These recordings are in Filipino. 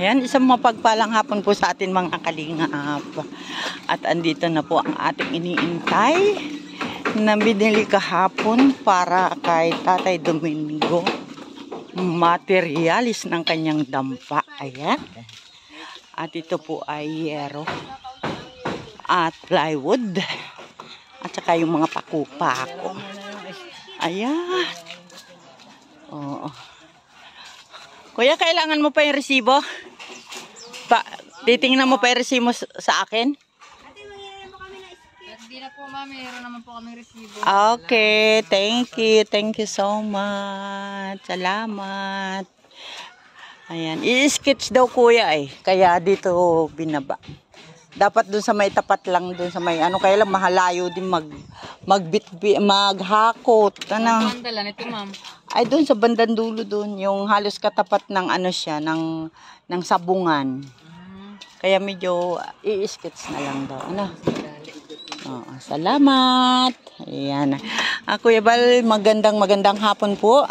Ayan, isang mapagpalang hapon po sa atin mga kalingap. At andito na po ang ating iniintay na binili kahapon para kay Tatay Domingo. Materialis ng kanyang dampa. Ayan. At ito po ay yero at plywood. At saka yung mga paku-pako. Ayan. Oo. Kuya, kailangan mo pa yung resibo? Titingnan mo pa yung resibo sa akin? Ate, mangyayari mo kami na skip. Hindi na po, ma'am. Mayroon naman po kami resibo. Okay. Thank you. Thank you so much. Salamat. Ayan. I-sketch daw kuya eh. Kaya dito binaba. Dapat dun sa may tapat lang. Dun sa may ano. Kaya lang mahalayo din maghakot. Ano? Bandalan ito, ma'am. Ay, doon sa bandang dulo doon, yung halos katapat ng ano siya, ng sabungan. Kaya medyo i-sketch na lang daw. Ano? Oo, salamat. Ayan. Kuya Bal, magandang hapon po.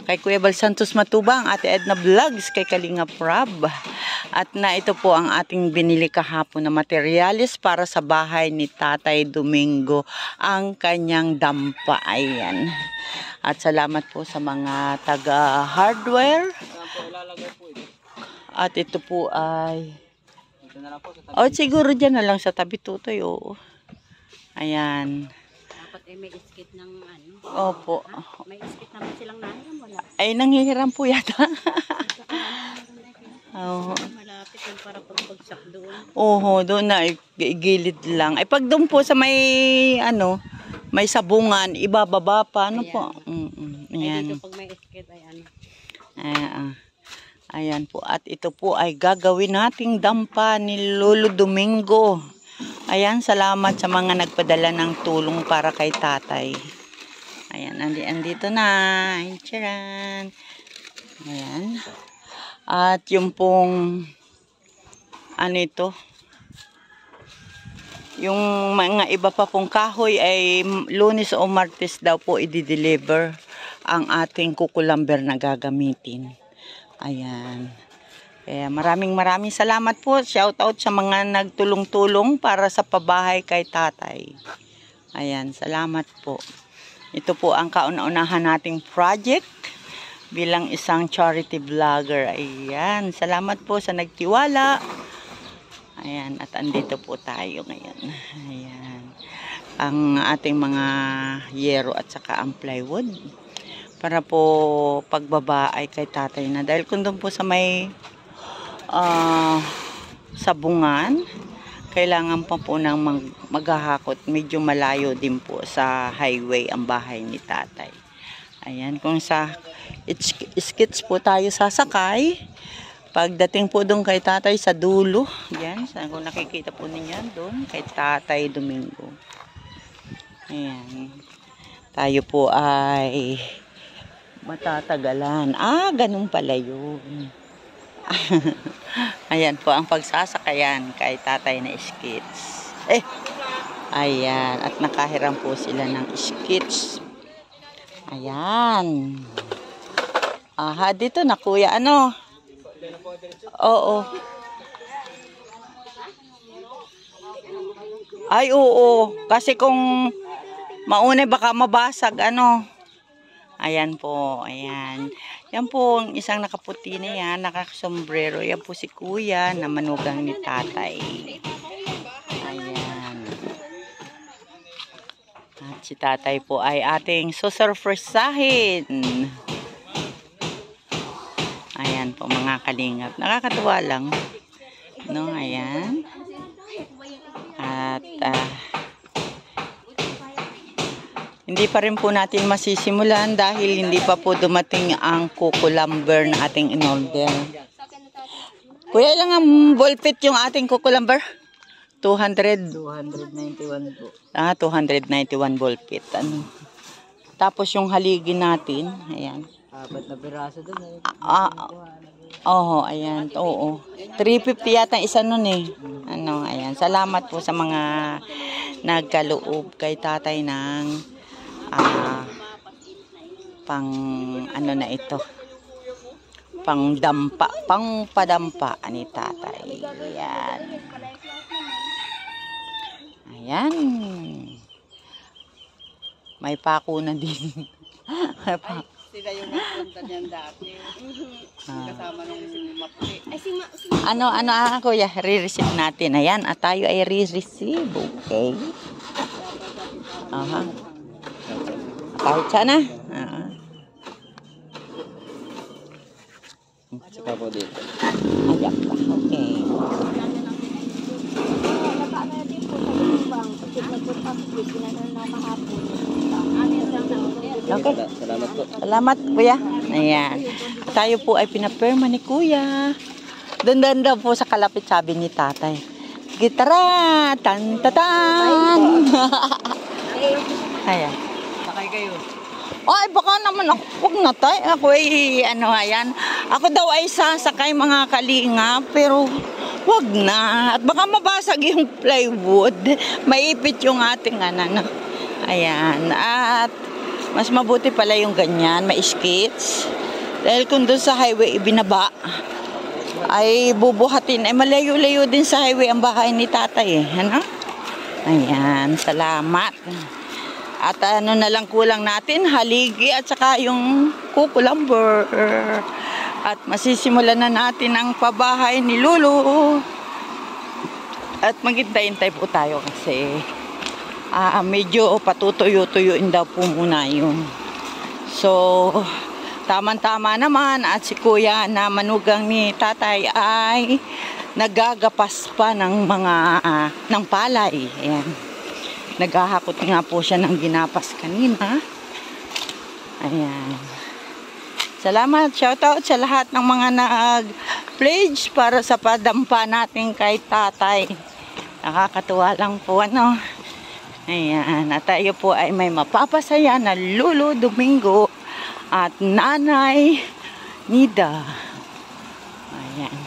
Kay Kuya Bal Santos Matubang, Ate Edna Vlogs, kay Kalinga Prab. At na ito po ang ating binili kahapon na materialis para sa bahay ni Tatay Domingo, ang kanyang dampa. Ayan. At salamat po sa mga taga-hardware. At ito po ay... Oh, siguro dyan na lang sa tabi tutoy. Oo. Ayan. Dapat eh, may skit ng ano. Opo. May skit naman silang nahiram, wala. Ay, nanghihiram po yata. Oo. Malapit yung para pagbagsak doon. Oo, doon na. Gilid lang. Ay, pag doon po sa may ano... May sabungan, ibababa pa. Ano po? Ayan. Ay, dito pag may skit ay ano. Ayan po. At ito po ay gagawin nating dampa ni Lolo Domingo. Ayan, salamat sa mga nagpadala ng tulong para kay tatay. Ayan, andito na. Charan. Ayan. At yung pong ano ito? Yung mga iba pa pong kahoy ay Lunes o Martes daw po i-deliver ang ating kukulamber na gagamitin. Ayan. Kaya maraming salamat po. Shout out sa mga nagtulong-tulong para sa pabahay kay tatay. Ayan, salamat po. Ito po ang kauna-unahan nating project bilang isang charity vlogger. Ayan, salamat po sa nagtiwala. Ayan, at andito po tayo ngayon. Ayan. Ang ating mga yero at saka ang plywood. Para po pagbaba ay kay tatay na. Dahil kung doon po sa may sabungan, kailangan pa po ng maghahakot. Medyo malayo din po sa highway ang bahay ni tatay. Ayan, kung sa skits po tayo sasakay. Pagdating po doon kay tatay sa dulo, yan, kung nakikita po ninyo doon, kay Tatay Domingo. Ayan. Tayo po ay matatagalan. Ganun pala yun. Ayan po ang pagsasakayan kay tatay na skits. Ayan. At nakahiram po sila ng skits. Ayan. Dito na kuya, ano? Oo. Ay, oo. Kasi kung mauna baka mabasag, ano. Ayan po, ayan. Yan po, ang isang nakaputi na yan, nakasombrero. Yan po si kuya na manugang ni tatay. Ayan. At si tatay po ay ating susurpresahin. Ayan po mga kalingap. Nakakatuwa lang. No, ayan. At hindi pa rin po natin masisimulan dahil hindi pa po dumating ang kukulamber na ating in-order. Kuya, ilang ang ballpit yung ating kukulamber? 200? 291 po. 291 ballpit. Ano? Tapos yung haligi natin, ayan. 4 na piraso doon eh. Ayan. Oo. 350 yata isa nun eh. Ano, ayan. Salamat po sa mga nagkaloob kay tatay ng pang ano na ito. pangpadampa ni tatay. Ayan. Ayan. May pako na din. Sila yung nagpunta niyan dati. Kasama nung mapuli. Ay, Ano, kuya, re-receive natin. Ayan, at tayo ay re-receive. Okay. Aha. Kahit sana. Saka po dito. Ayan pa. Okay. Okay. Salamat po. Salamat, kuya. Ayan. Tayo po ay pinapirma ni kuya. Dandan daw po sa kalapit, sabi ni tatay. Gitara! Tan-tatan! Ayan. Sakay kayo. Ay, baka naman ako. Huwag na tayo. Ako ay, ayan. Ako daw ay sasakay mga kalinga, pero wag na. At baka mabasag yung plywood. Maipit yung ating ano. Ayan. At mas mabuti pala yung ganyan, may skits. Dahil kung doon sa highway ibinaba, ay bubuhatin. Ay malayo-layo din sa highway ang bahay ni tatay eh. Ano? Ayan, salamat. At ano na lang kulang natin, haligi at saka yung kukulamber. At masisimulan na natin ang pabahay ni Lulu. At maghintay-hintay po tayo kasi medyo patutuyo-tuyuin daw po muna yun. So, tamang-tama naman at si kuya na manugang ni tatay ay nagagapas pa ng mga ng palay. Ayan. Naghahakot nga po siya ng ginapas kanina. Ayan. Salamat, shoutout sa lahat ng mga nag-pledge para sa padampa natin kay tatay. Nakakatuwa lang po ano. Ayan, at tayo po ay may mapapasaya na Lulu Domingo at Nanay Nida. Ayan.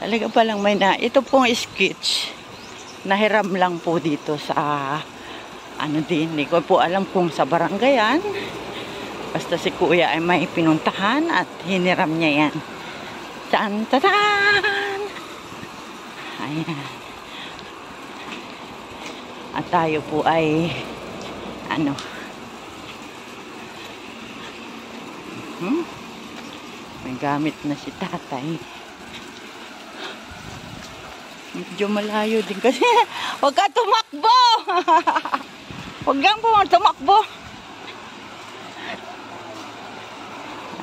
Talaga palang may na. Ito pong sketch. Nahiram lang po dito sa ano din. Hindi ko po alam kung sa barangayan. Basta si kuya ay may pinuntahan at hiniram niya yan. Tan-tan! Ayan. At tayo po ay may gamit na si tatay. Medyo malayo din kasi huwag ka tumakbo. Huwag kang po tumakbo.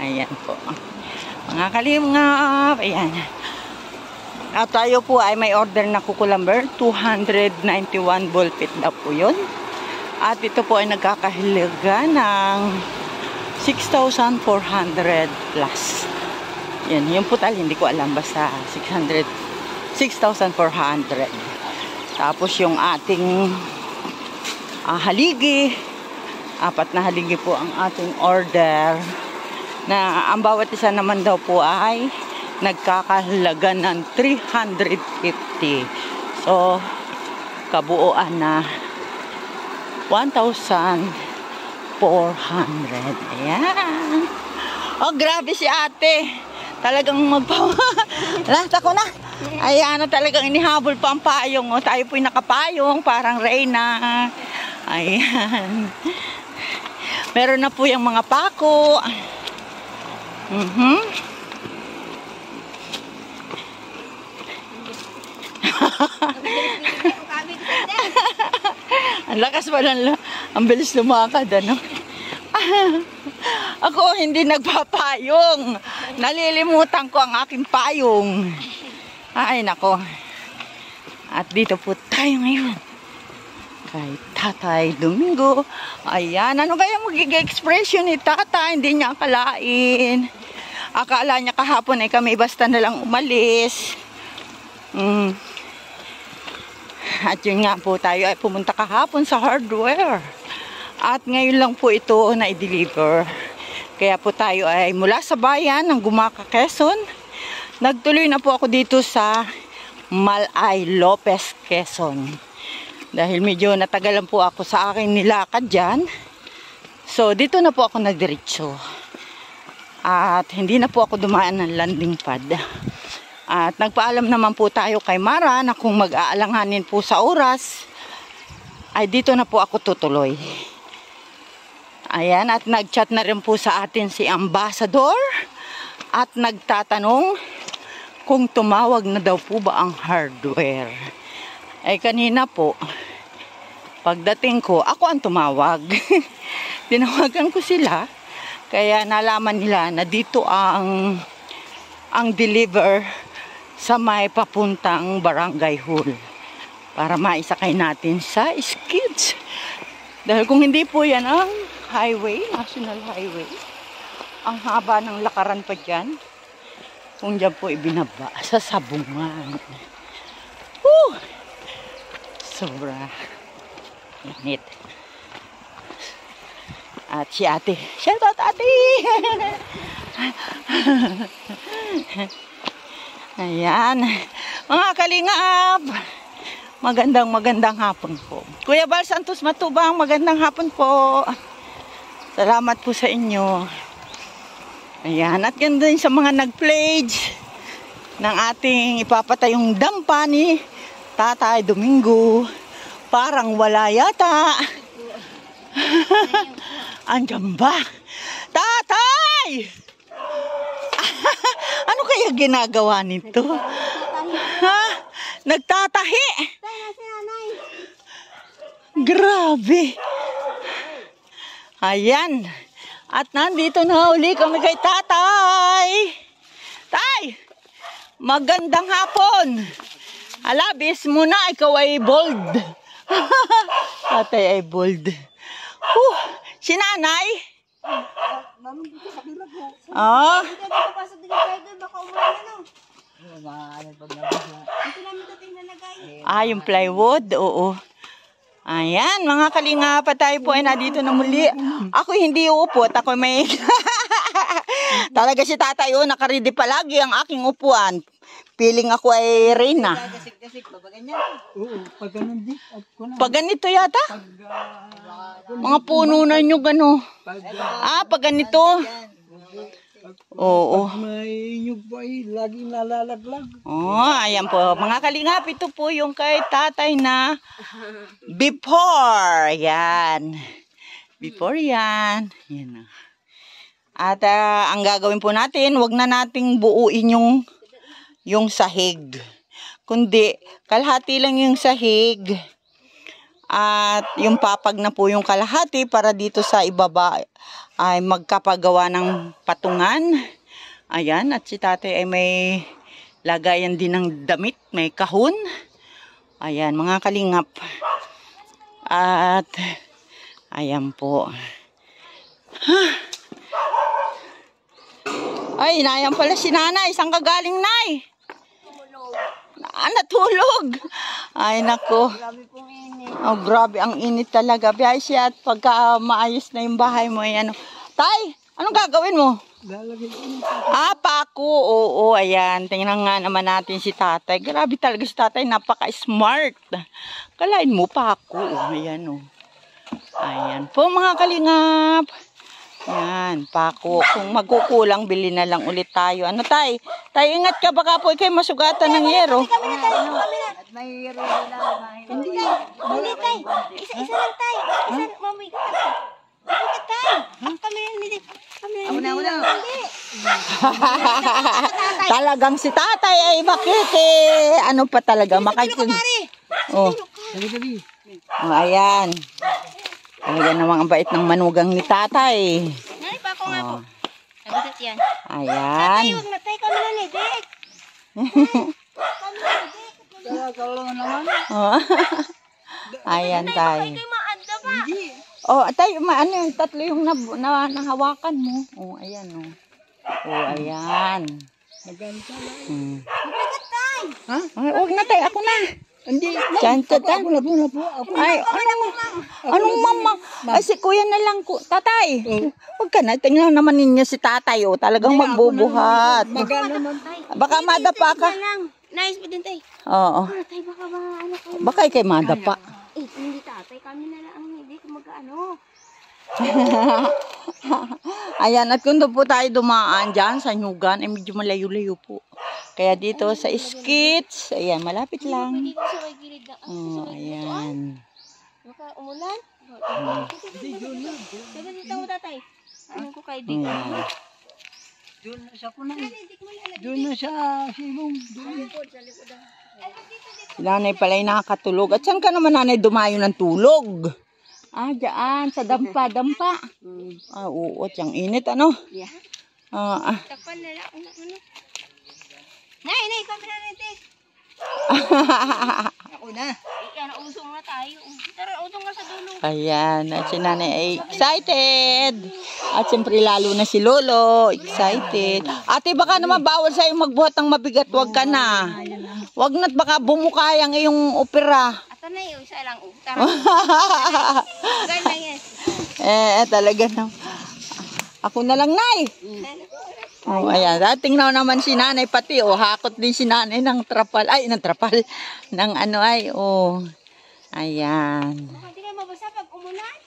Ayan po mga kalimngap. Ayan. At tayo po ay may order na kukulamber. 291 ball pit daw po yun. At ito po ay nagkakahalaga ng 6,400 plus. Yan, yung putal hindi ko alam. Basta 6,400. Tapos yung ating haligi. 4 na haligi po ang ating order. Na ang bawat isa naman daw po ay nagkakahalaga ng 350. So, kabuuan na 1,400. Ayan. Oh, grabe si ate. Talagang Lata ko na. Ayan na talagang inihabol pa ang payong. Oh, tayo po'y nakapayong. Parang Reyna. Ayan. Meron na po yung mga pako. Ang lakas pala, ang bilis lumakad, ano? Ako hindi nagpapayong. Nalilimutan ko ang aking payong. Ay, nako. At dito po tayo ngayon. Kay Tatay Domingo. Ayan, ano kaya magiging expression ni Tatay? Hindi niya akalain. Akala niya kahapon ay kami basta na lang umalis. At yun nga po, tayo ay pumunta kahapon sa hardware. At ngayon lang po ito na i-deliver. Kaya po tayo ay mula sa bayan ng Gumaca, Quezon. Nagtuloy na po ako dito sa Malay Lopez, Quezon. Dahil medyo natagalan po ako sa aking nilakad dyan. So dito na po ako nagdiretso. At hindi na po ako dumaan ng landing pad. At nagpaalam naman po tayo kay Mara na kung mag-aalanganin po sa oras, ay dito na po ako tutuloy. Ayan, at nag-chat na rin po sa atin si Ambassador at nagtatanong kung tumawag na daw po ba ang hardware. Ay kanina po, pagdating ko, ako ang tumawag. Tinawagan ko sila, kaya nalaman nila na dito ang deliver sa may papuntang Barangay Hall para maisakay natin sa skids. Dahil kung hindi po yan ang highway, national highway, ang haba ng lakaran pa dyan, kung dyan po ibinaba sa Sabungan. Woo! Sobra init. At si ate, shout out ate! Ayan, mga kalingap, magandang hapon po. Kuya Bal Santos Matubang, magandang hapon po. Salamat po sa inyo. Ayan, at ganda din sa mga nag-pledge ng ating ipapatayong dampa ni Tatay Domingo. Parang wala yata. Andiyan ba? Tatay! Ano kaya ginagawa nito? Ha? Nagtatahi? Grabe. Ayan. At nandito na uli kami kay Tatay. Tay! Magandang hapon. Alabis mo na, ikaw ay bold. Tatay ay bold. Si nanay? Oh. Yung plywood, oo. Ayan, mga kalingap, tayo po ay nandito na muli. Ako hindi uupot, ako may... Talaga si tatay, nakaredy palagi ang aking upuan. Feeling ako ay Reyna. Oo, pag ganun din. Pag ganito yata? Mga puno na nyo gano. Pag ganito. Oo. May nyug po ay laging nalalaglag. Ayan po. Mga kalingap, ito po yung kay tatay na before. Yan. Before yan. Yan. At ang gagawin po natin, wag na nating buuin yung sahig. Kundi, kalahati lang yung sahig. At yung papag na po yung kalahati para dito sa ibaba ay magkapagawa ng patungan. Ayan, at si tatay ay may lagayan din ng damit, may kahon. Ayan, mga kalingap. At, ayan po. Ay, nayan pala si nanay. Saan ka galing, nay? Natulog. Ay, nako. Grabe ang init talaga. Biyay siya at pagka maayos na yung bahay mo, ay ano. Tay, anong gagawin mo? Pako. Oo, ayan. Tingnan nga naman natin si tatay. Grabe talaga si tatay. Napaka-smart. Kalain mo, pako. Ayan, oh. Ayan po, mga kalingap. Yan, pako. Kung magkukulang, bili na lang ulit tayo. Ano, tay? Tay, ingat ka. Baka po ikay masugatan ng yero. At may yero na. Hindi tay. Isa lang tay. Mami ka. Bakit tay? Kami hindi. Una. Talagang si tatay ay bakit ano pa talaga makikig. Oh. Dali. Ayan. Ayan naman ang bait ng manugang ni tatay. Nani pa ako nga po. Nagusat yan. Ayan. Tay, huwag na tay. Kami na ni Dek. Kala naman. Ayan tay. Kay maadda pa. Tay, ano yung tatlo yung nahawakan mo. Ayan oh. Ayan. Maganda lang. Bakit tay? Ha? Huwag na tay, ako na. Hindi. Chanto ta. Ako na po. Ay, anong mama? Ay, si kuya na lang. Tatay, huwag ka na. Tingnan naman ninyo si tatay. Talagang magbubuhat. Magana naman. Baka madapa ka. Nice pa din tay. Oo. Tay, baka ba ano ko? Baka ikay madapa. Hindi tatay. Kami na lang. Hindi ko mag-ano. Ayan, at kung doon po tayo dumaan dyan sa Nyugan, ay medyo malayo-layo po. Kaya dito sa Skits, ayan, malapit lang. Dito sa may gilid na. Oh, ayan. Baka umulan. Sabi dito mo tatay. Ano ko kay Dick? Ayan. Doon na siya kunan. Dick mo lalagay. Doon na siya silong. Doon. Sa likod ah. Si nanay pala ay nakakatulog. At saan ka naman nanay dumayo ng tulog? Ah, dyan, sa dampa. Ah, oo, tiyang init, ano? Yeah. Ah, Takpan na lang. Ano? Nay, kamera natin. Ako na. Yan, usong na tayo. Tara, usong nga sa dulo. ayan, at si nanay ay excited. At siyempre lalo na si Lolo, excited. Ate, baka naman bawal sa'yo magbuhat ng mabigat. Wag ka na. Wag na't baka bumukay ang iyong opera. Ato na yun, isa lang. Tara. Ganda yan. Talaga na. Ako na lang, nay. Oh, ayan. Tingnan naman si nanay pati. Oh, hakot din si nanay ng trapal. Ay, ng trapal. Ng ano ay. Oh. Ayan. Hindi kayo mabasa pag umulan.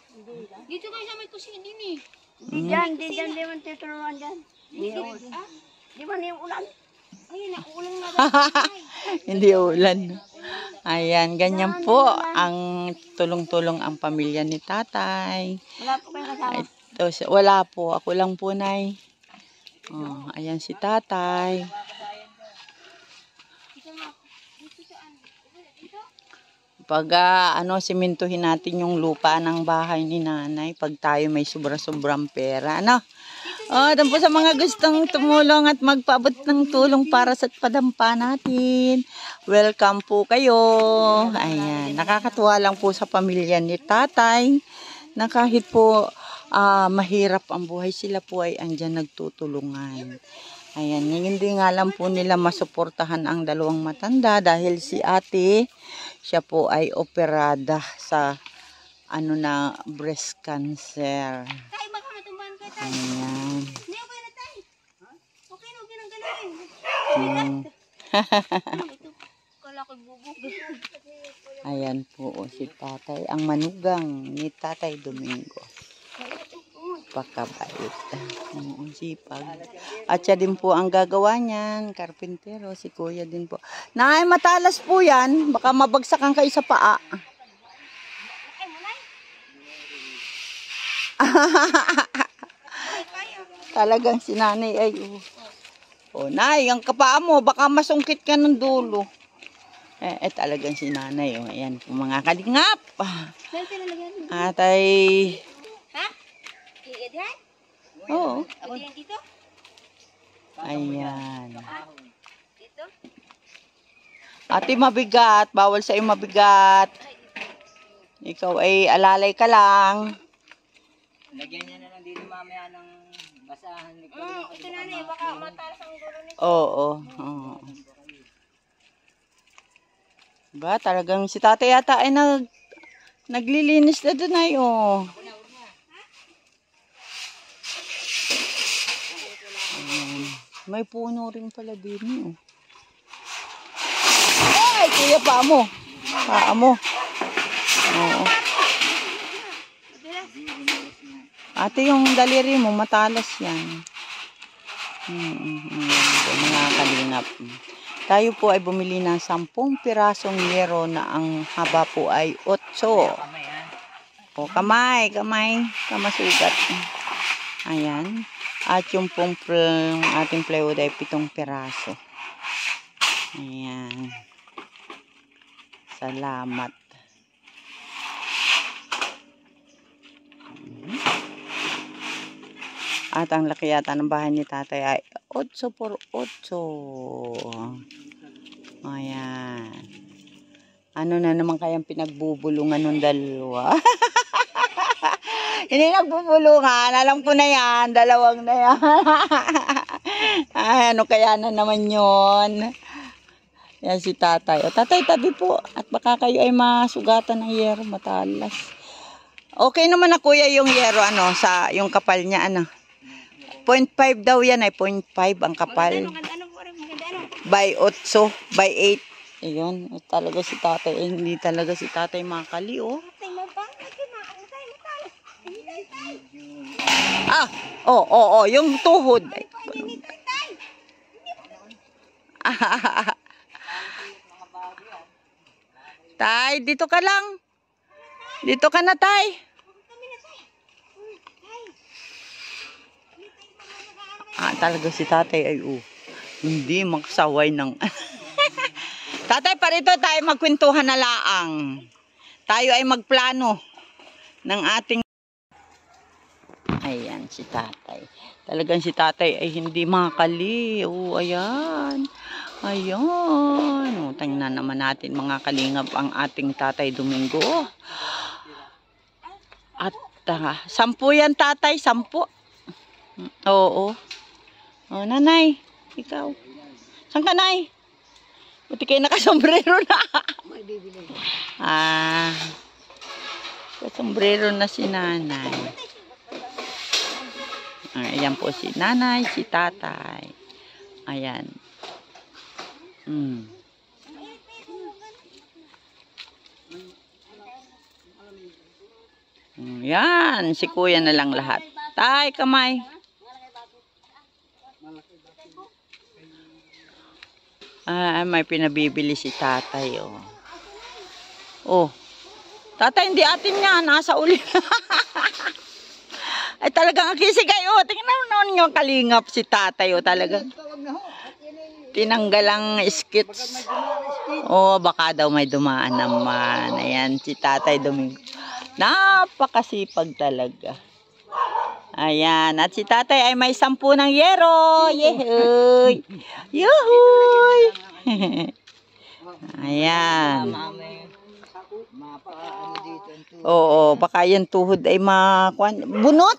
Dito kayo sa may kusina din eh. Di dyan. Di man tituruan dyan. Di man yung ulan. Ayun, ulan nga daw. Hindi ulan. Ayan, ganyan po ang tulong-tulong ang pamilya ni tatay. Wala po kayong kasama. Ito, wala po. Ako lang po, nay. Oh, ayan si tatay. Pag simintuhin natin yung lupa ng bahay ni nanay, pag tayo may sobra-sobrang pera, ano? Oh, doon po sa mga gustong tumulong at magpaabot ng tulong para sa padampa natin. Welcome po kayo. Ayan, nakakatuwa lang po sa pamilya ni tatay na kahit po mahirap ang buhay, sila po ay andyan nagtutulungan. Ayan, hindi nga lang po nila masuportahan ang dalawang matanda dahil si ate, siya po ay operada sa breast cancer. Tay, baka matumbahan ka tay. Ayan. Hindi, okay na tay. Okay na, ang galawin. Ito, kala ko'y bubog. Ayan po si tatay, ang manugang ni Tatay Domingo. Pakabait. Sipag. At siya din po ang gagawa niyan. Karpintero, si kuya din po. Nay, matalas po yan. Baka mabagsakan kayo sa paa. Talagang si nanay ay. Oh, nay, ang kapaa mo, baka masungkit ka ng dulo. Talagang si nanay. Oh, ayan po mga kalingap. Saan pinalagyan mo? At ay. Ha? Iyan? Oo. Ako din dito? Ayan. Dito? Ate, mabigat. Bawal sa'yo mabigat. Ikaw ay alalay ka lang. Lagyan niya na lang dito mamaya ng basahan. Ito na na, baka matalas ang dulo nito. Oo. Ba, talagang si tatay yata ay naglilinis na doon ay, oh. May puno rin pala din, oh. Ay, kuya, paa mo. Paa mo. Oo. Ate, yung daliri mo, matalas yan. Mga kalingap. Tayo po ay bumili ng 10 pirasong yero na ang haba po ay 8. O, kamay. Kamasugat. Ayan. At yung pong ating plywood ay 7 piraso. Ayan. Salamat. At ang laki yata ng bahay ni tatay ay 8x8. Ayan. Ano na naman kayang pinagbubulungan ng dalawa? Hindi nagbubulungan. Alam ko na yan. Dalawang na yan. Ay, ano kaya na naman yon? Yan si tatay. O, tatay, tabi po. At baka kayo ay masugatan ng yero. Matalas. Okay naman na kuya yung yero. Yung kapal niya. 0.5 daw yan ay 0.5 ang kapal. Maganda ano po rin, maganda ano. By 8, by 8. Ayun, talaga si tatay. Eh, hindi talaga si tatay makali, oh. Ah, yung tuhod. Tay, dito ka lang. Dito ka na, tay. Talaga si tatay ay hindi magsaway ng tatay, parito tayo magkwentuhan na laang. Tayo ay magplano ng ating ayan si tatay. Talagang si tatay ay hindi makali. Ayan. Ayan. Tingnan naman natin mga kalingap ang ating Tatay Domingo. At 10 yan tatay, 10. Oo. Nanay, ikaw. Saan ka, nay? Buti kayo nakasombrero na. Kasombrero na si nanay. Ayan po si nanay, si tatay. Ayan. Yan, si kuya na lang lahat. Tay, kamay. May pinabibili si tatay, tatay, hindi atin yan. Nasa uli. Ay, talagang akisigay, tingnan naman yung kalingap si tatay, talagang. Tinanggal ang skits. Baka daw may dumaan naman. Ayan, si Tatay Domingo. Napakasipag talaga. Ayan, at si tatay ay may 10 ng yero. Yehoy! Yuhuy! Ayan. Baka yung tuhod ay bunot.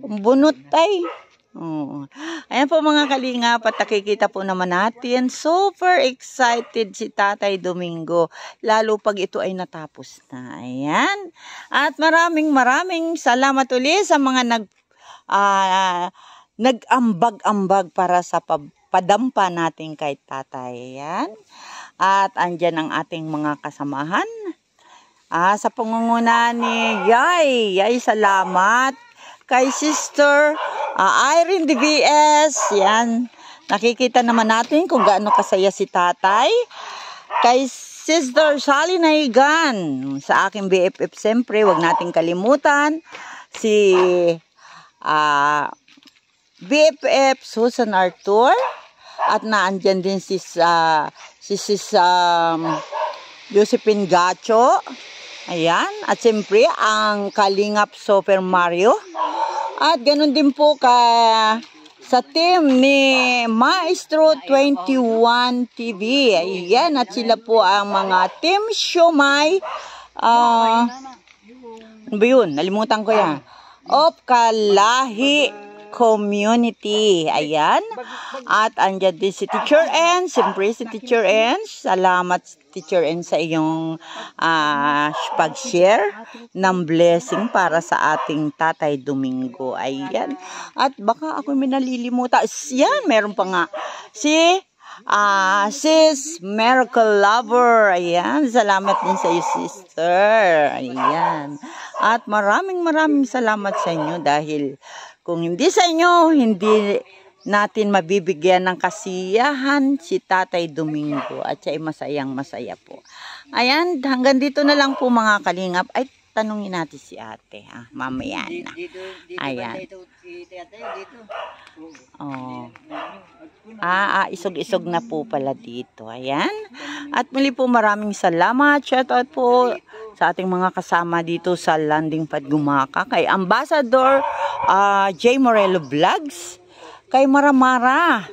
Bunot ay. Ayan po mga kalingap, at nakikita po naman natin, super excited si Tatay Domingo, lalo pag ito ay natapos na. Ayan. At maraming salamat ulit sa mga nag-ambag-ambag para sa padampa natin kay tatay. Ayan. At andyan ang ating mga kasamahan. Sa pangunguna ni Yay, salamat. Kay Sister Irene DBS, yan. Nakikita naman natin kung gaano kasaya si tatay. Kay Sister Sally Naigan, sa aking BFF, siyempre, wag nating kalimutan. Si BFF Susan Arthur. At naandyan din si Josephine Gacho. Ayan. At siyempre, ang Kalingap Super Mario. At ganun din po sa team ni Maestro 21 TV. Ayan. At sila po ang mga Team Siomay. Ano ba yun? Nalimutan ko yan. Of Kalahi Community. Ayan. At andyan din si Teacher N. Siyempre si Teacher N. Salamat Teacher N sa iyong pag-share ng blessing para sa ating Tatay Domingo. Ayan. At baka ako may nalilimutan. Yan, meron pa nga. Sis Miracle Lover. Ayan. Salamat din sa iyo, sister. Ayan. At maraming salamat sa inyo dahil kung hindi sa inyo, hindi natin mabibigyan ng kasiyahan si Tatay Domingo. At siya ay masaya po. Ayan, hanggang dito na lang po mga kalingap. Ay, tanungin natin si ate. Mamaya na. Ayan. Isog-isog na po pala dito. Ayan. At muli po maraming salamat. Shout out po sa ating mga kasama dito sa Landing Pad Gumaka. Kay Ambassador J. Morello Vlogs. Kay Maramara.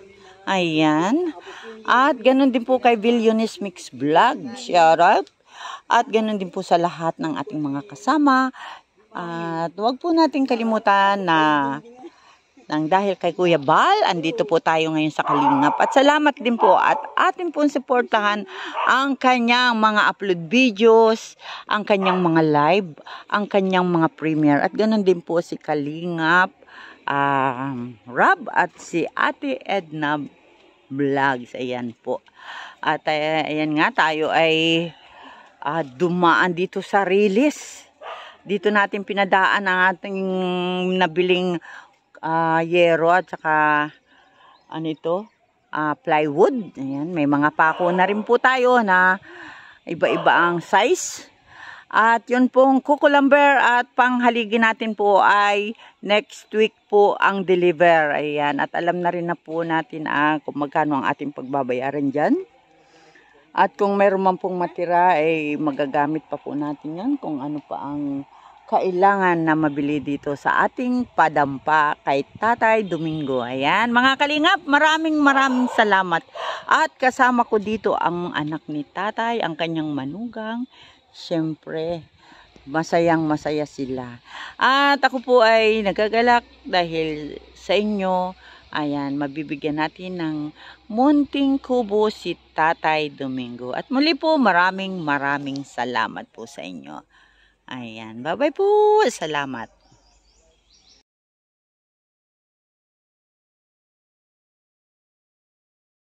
Ayan. At ganun din po kay Billionis Mix Vlog. Shout out. At ganun din po sa lahat ng ating mga kasama. At huwag po natin kalimutan na dahil kay Kuya Bal, andito po tayo ngayon sa Kalingap. At salamat din po at atin pong supportahan ang kanyang mga upload videos, ang kanyang mga live, ang kanyang mga premiere. At ganun din po si Kalingap Rob at si Ate Edna Vlogs. Ayan po. At ayan nga, tayo ay dumaan dito sa Rilis. Dito natin pinadaan ang ating nabiling yero at saka ano ito, plywood. Ayan, may mga pako na rin po tayo na iba-iba ang size. At yun pong kukulamber at panghaligi natin po ay next week po ang deliver. Ayan, at alam na rin na po natin kung magkano ang ating pagbabayaran dyan. At kung mayroon man pong matira ay magagamit pa po natin yan kung ano pa ang kailangan na mabili dito sa ating padampa kay Tatay Domingo. Ayan, mga kalingap, maraming salamat. At kasama ko dito ang anak ni Tatay, ang kanyang manugang. Siyempre, masayang-masaya sila. At ako po ay nagagalak dahil sa inyo, ayan, mabibigyan natin ng munting kubo si Tatay Domingo. At muli po, maraming salamat po sa inyo. Ayan, bye-bye po. Salamat.